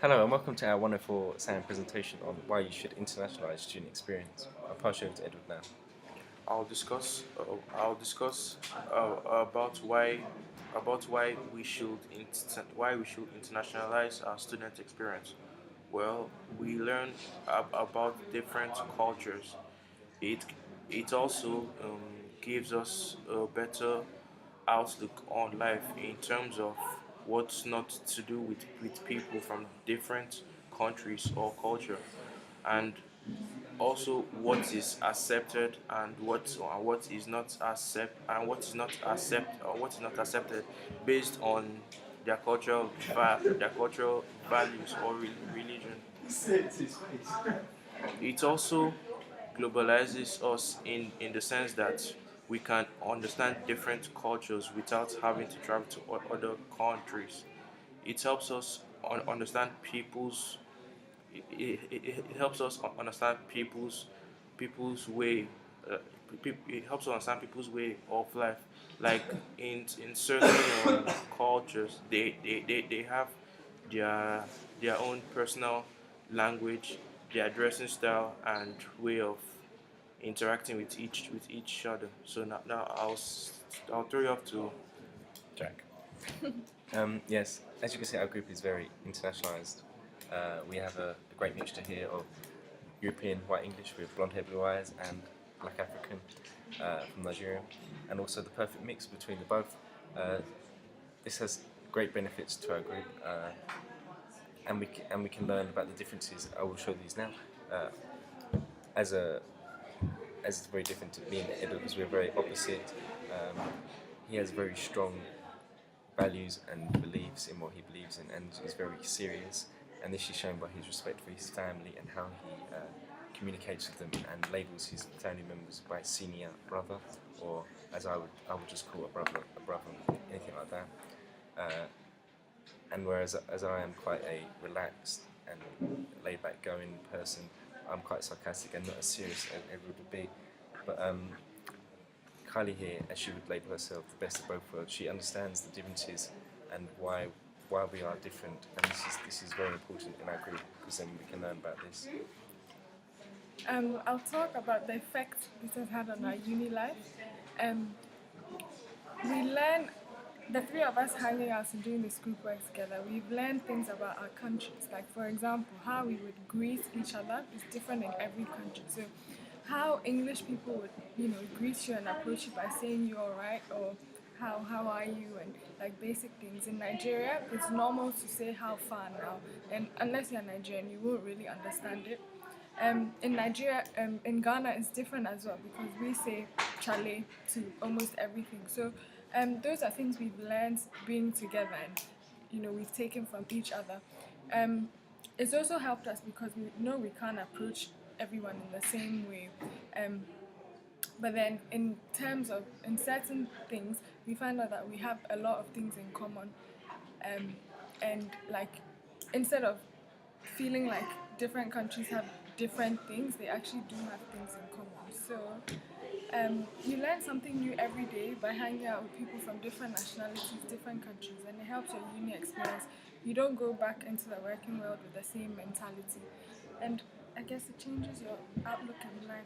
Hello and welcome to our 104 SAM presentation on why you should internationalise student experience. I'll pass you over to Edward now. I'll discuss about why we should internationalize our student experience. Well, we learn about different cultures. It it also gives us a better outlook on life in terms of what's not to do with people from different countries or culture, and also what is accepted and what is not accepted based on their cultural values or religion. It also globalizes us in the sense that we can understand different cultures without having to travel to other countries. It helps us understand it helps us understand people's way. Uh, it helps us understand people's way of life. Like in certain cultures, they have their their own personal language, their dressing style, and way of interacting with each other. So now I'll throw you off to Jack. Yes, as you can see, our group is very internationalised. We have a great mixture here of European white English with blonde hair, blue eyes, and black African from Nigeria, and also the perfect mix between the both. Uh, this has great benefits to our group, and we can learn about the differences. I will show these now. Uh, as a as it's very different to me and Edward because we're very opposite. He has very strong values and beliefs in what he believes in, and is very serious. And this is shown by his respect for his family and how he communicates with them and labels his family members by senior brother, or as I would just call a brother, anything like that. And whereas as I am quite a relaxed and laid-back going person, I'm quite sarcastic and not as serious as Edward would be. But Kylie here, as she would label herself, the best of both worlds. She understands the differences and why we are different, and this is very important in our group because then we can learn about this. I'll talk about the effect this has had on our uni life. Um, we learn, the three of us hanging out and doing this group work together, we've learned things about our countries. Like, for example, how we would greet each other is different in every country. So, how English people would, greet you and approach you by saying you're alright, or how are you, and like basic things. In Nigeria, it's normal to say how far now, and unless you're Nigerian, you won't really understand it. In Nigeria, in Ghana, it's different as well because we say chale to almost everything. So those are things we've learned being together, and we've taken from each other. It's also helped us because we know we can't approach everyone in the same way. But then, in certain things, we find out that we have a lot of things in common, and like instead of feeling like different countries have different things, they actually do have things in common. So you learn something new every day by hanging out with people from different nationalities, different countries, and it helps your uni experience. You don't go back into the working world with the same mentality, and I guess it changes your outlook in life.